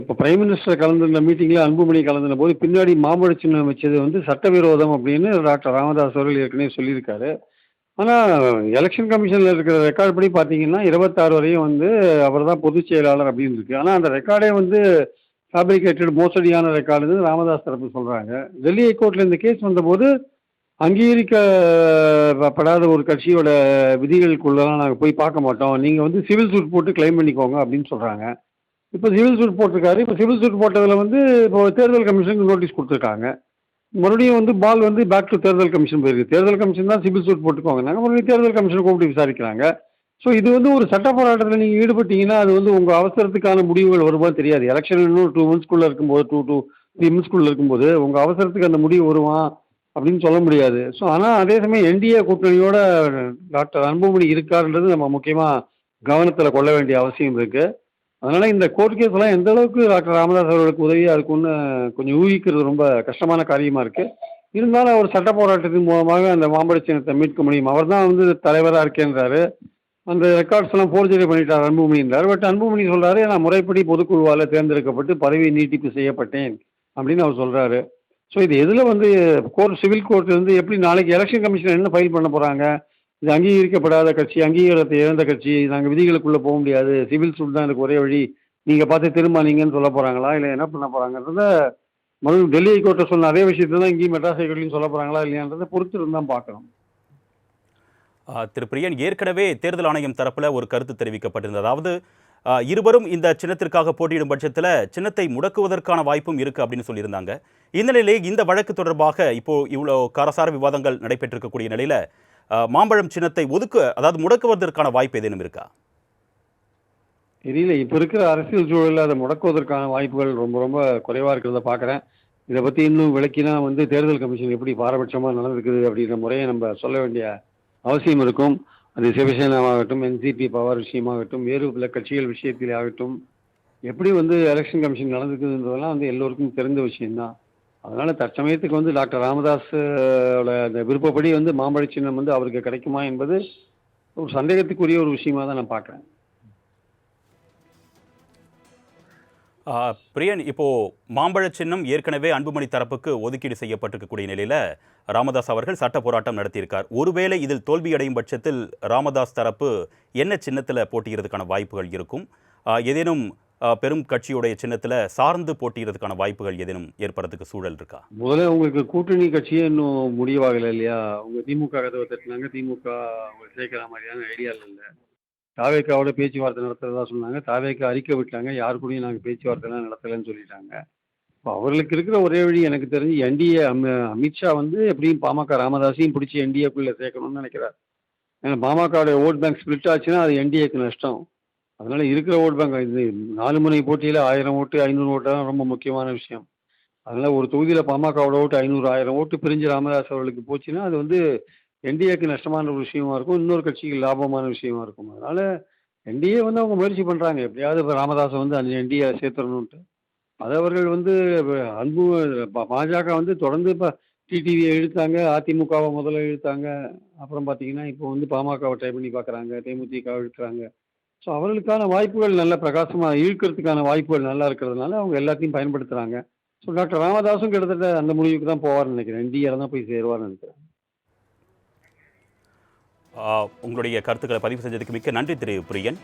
இப்போ prime minister கலந்துருந்த மீட்டிங்ல அன்புமணி கலந்துன போது பின்னாடி மாம்பழ சின்னம் வச்சது வந்து சட்டவிரோதம் அப்படின்னு டாக்டர் ராமதாஸ் அவர்கள் ஏற்கனவே சொல்லியிருக்காரு. ஆனா எலெக்ஷன் கமிஷன்ல இருக்கிற ரெக்கார்ட் படி பார்த்தீங்கன்னா, 26 வரையும் வந்து அவர் தான் பொதுச் செயலாளர் அப்படின்னு இருக்கு. ஆனா அந்த ரெக்கார்டே வந்து ஃபேப்ரிகேட்டட் மோசடியான ரெக்கார்டுன்னு ராமதாஸ் தரப்பு சொல்றாங்க. டெல்லி ஹைகோர்ட்ல இந்த கேஸ் வந்தபோது அங்கீகரிக்கப்படாத ஒரு கட்சியோட விதிகளுக்குள்ளலாம் நாங்க போய் பார்க்க மாட்டோம். நீங்க வந்து சிவில் சூட் போட்டு கிளைம் பண்ணிக்கோங்க அப்படின்னு சொல்றாங்க. இப்ப சிவில் சூட் போட்டிருக்காரு. இப்ப சிவில் சூட் போட்டதுல வந்து இப்போ தேர்தல் கமிஷனுக்கு நோட்டீஸ் குடுத்துருக்காங்க. மறுபடியும் வந்து பால் வந்து பேக் டூ தேர்தல் கமிஷன் போயிருக்கு. தேர்தல் கமிஷன் தான் சிவில் சூட் போட்டுக்கோங்கன்னாங்க. மறுபடியும் தேர்தல் கமிஷன கூப்பிட்டு விசாரிக்கிறாங்க. ஸோ இது வந்து ஒரு சட்ட போராட்டத்துல நீங்க ஈடுபட்டீங்கன்னா, அது வந்து உங்க அவசரத்துக்கான முடிவுகள் வருமான்னு தெரியாது. எலக்ஷன் இன்னும் 2 மந்த்ஸ்க்குள்ள இருக்கும்போது 2 டூ 3 மந்த்ஸ்க்குள்ள இருக்கும்போது, உங்க அவசரத்துக்கு அந்த முடிவு வருமா? அப்படின்னு சொல்ல முடியாது. ஸோ ஆனா அதே சமயம் என்டிஏ கூட்டணியோட டாக்டர் அன்புமணி இருக்காருன்றது நம்ம முக்கியமா கவனத்துல கொள்ள வேண்டிய அவசியம் இருக்கு. அதனால இந்த கோர்ட் கேஸ்லாம் எந்த அளவுக்கு டாக்டர் ராமதாஸ் அவர்களுக்கு உதவியா இருக்கும்னு கொஞ்சம் ஊகிக்கிறது ரொம்ப கஷ்டமான காரியமா இருக்கு. இருந்தாலும் அவர் சட்ட போராட்டத்தின் மூலமாக அந்த மாம்பழ சின்னத்தை மீட்க முடியும். அவர் தான் வந்து தலைவரா இருக்கேன்றாரு. அந்த ரெக்கார்ட்ஸ் எல்லாம் ஃபோர்ஜரி பண்ணிட்டார் அன்புமணின்றார். பட் அன்புமணி சொல்றாரு, நான் முறைப்படி பொதுக்குழுவால தேர்ந்தெடுக்கப்பட்டு பதவி நீட்டிப்பு செய்யப்பட்டேன் அப்படின்னு அவர் சொல்றாரு. ஸோ இது எதுல வந்து சிவில் கோர்ட் வந்து எப்படி நாளைக்கு எலெக்ஷன் கமிஷன் என்ன ஃபைல் பண்ண போறாங்க? இது அங்கீகரிக்கப்படாத கட்சி, அங்கீகாரத்தை இழந்த கட்சி, நாங்க விதிகளுக்குள்ள போக முடியாது. சிவில் சூட் தான் எனக்கு ஒரே வழி. நீங்க பார்த்து தீர்மானிங்கன்னு சொல்லப் போறாங்களா? இல்ல என்ன பண்ண போறாங்கன்றத மறுபடியும் டெல்லி ஹைகோர்ட்ல சொன்ன அதே விஷயத்த தான் இங்கேயும் மெட்ராஸ் ஹைகோர்ட்லயும் சொல்லப் போறாங்களா இல்லையான்றத பொறுத்து இருந்து தான் பார்க்கணும். திரு பிரியன், ஏற்கனவே தேர்தல் ஆணையம் தரப்புல ஒரு கருத்து தெரிவிக்கப்பட்டிருந்தது. அதாவது இருவரும் இந்த சின்னத்திற்காக போட்டியிடும் பட்சத்தில் சின்னத்தை முடக்குவதற்கான வாய்ப்பும் இருக்கு அப்படின்னு சொல்லியிருந்தாங்க. இந்த நிலையிலே இந்த வழக்கு தொடர்பாக இப்போ இவ்வளோ காரசார விவாதங்கள் நடைபெற்றிருக்கக்கூடிய நிலையில மாம்பழம் சின்னத்தை அதாவது முடக்குவதற்கான வாய்ப்பு ஏதேனும் இருக்கா? தெரியல. இப்ப இருக்கிற அரசியல் சூழல்ல அதை முடக்குவதற்கான வாய்ப்புகள் ரொம்ப ரொம்ப குறைவா இருக்கிறத பார்க்குறேன். இதை பத்தி இன்னும் விளக்கினா வந்து தேர்தல் கமிஷன் எப்படி பாரபட்சமா நடந்திருக்குது அப்படின்ற முறையை நம்ம சொல்ல வேண்டிய அவசியம் இருக்கும். அது சிவசேனாவாகட்டும், என்சிபி பவர் விஷயமாகட்டும், வேறு பல கட்சிகள் விஷயத்திலே ஆகட்டும், எப்படி வந்து எலெக்ஷன் கமிஷன் நடந்துக்குதுன்றதெல்லாம் வந்து எல்லோருக்கும் தெரிந்த விஷயம்தான். அதனால தற்சமயத்துக்கு வந்து டாக்டர் ராமதாஸ் அந்த விருப்பப்படி வந்து மாம்பழ சின்னம் வந்து அவருக்கு கிடைக்குமா என்பது ஒரு சந்தேகத்துக்குரிய ஒரு விஷயமா தான் நான் பார்க்குறேன். பிரியன், இப்போ மாம்பழ சின்னம் ஏற்கனவே அன்புமணி தரப்புக்கு ஒதுக்கீடு செய்யப்பட்டிருக்கக்கூடிய நிலையில ராமதாஸ் அவர்கள் சட்ட போராட்டம் நடத்தியிருக்கார். ஒருவேளை இதில் தோல்வியடையும் பட்சத்தில் ராமதாஸ் தரப்பு என்ன சின்னத்தில் போட்டியிடுறதுக்கான வாய்ப்புகள் இருக்கும்? ஏதேனும் பெரும் கட்சியுடைய சின்னத்தில் சார்ந்து போட்டியிடுறதுக்கான வாய்ப்புகள் ஏதேனும் ஏற்படுறதுக்கு சூழல் இருக்கா? முதல்ல உங்களுக்கு கூட்டணி கட்சியே இன்னும் முடிவாகலை இல்லையா? உங்க திமுக கதவை தட்டினாங்க. திமுக அவங்க சேர்க்கிற மாதிரியான ஐடியாவில் இல்லை. தாவேக்காவோட பேச்சுவார்த்தை நடத்துறதா சொன்னாங்க. தாவேக்கா அறிக்கை விட்டாங்க. யாரு கூடயும் நாங்கள் பேச்சுவார்த்தைலாம் நடத்தலைன்னு சொல்லிட்டாங்க. இப்போ அவர்களுக்கு இருக்கிற ஒரே வழி எனக்கு தெரிஞ்சு என்டிஏ அமித்ஷா வந்து எப்படியும் பாமக ராமதாஸையும் பிடிச்சி என்டிஏக்குள்ளே சேர்க்கணும்னு நினைக்கிறார். ஏன்னா பாமகவுடைய ஓட் பேங்க் ஸ்பிளிட் ஆச்சுன்னா அது என்டிஏக்கு நஷ்டம். அதனால இருக்கிற ஓட் பேங்க் இது 4 முனை போட்டியில் 1000 ஓட்டு 500 ஓட்டு தான் ரொம்ப முக்கியமான விஷயம். அதனால ஒரு தொகுதியில் பாமகவோட ஓட்டு 500 1000 ஓட்டு பிரிஞ்சு ராமதாஸ் அவர்களுக்கு போச்சுன்னா அது வந்து என்டிஏக்கு நஷ்டமான ஒரு விஷயமா இருக்கும். இன்னொரு கட்சிக்கு லாபமான விஷயமா இருக்கும். அதனால என்டிஏ வந்து அவங்க முயற்சி பண்றாங்க. எப்படியாவது இப்ப ராமதாஸை வந்து அந்த என்டிஏ சேர்த்துடணும்ட்டு. அது அவர்கள் வந்து அன்பு பாஜக வந்து தொடர்ந்து இப்ப டிடிவியை இழுத்தாங்க. அதிமுகவை முதல்ல இழுத்தாங்க. அப்புறம் பார்த்தீங்கன்னா, இப்போ வந்து பாமகவை ட்ரை பண்ணி பார்க்குறாங்க. தேமுதிகவை இழுக்கிறாங்க. ஸோ அவர்களுக்கான வாய்ப்புகள் நல்ல பிரகாசமா இழுக்கிறதுக்கான வாய்ப்புகள் நல்லா இருக்கிறதுனால அவங்க எல்லாத்தையும் பயன்படுத்துறாங்க. ஸோ டாக்டர் ராமதாஸும் கிட்டத்தட்ட அந்த முடிவுக்கு தான் போவார்ன்னு நினைக்கிறேன். என்டிஏல தான் போய் சேருவார்ன்னு நினைக்கிறேன். உங்களுடைய கருத்துக்களை பதிவு செஞ்சதுக்கு மிக்க நன்றி திரு பிரியன்.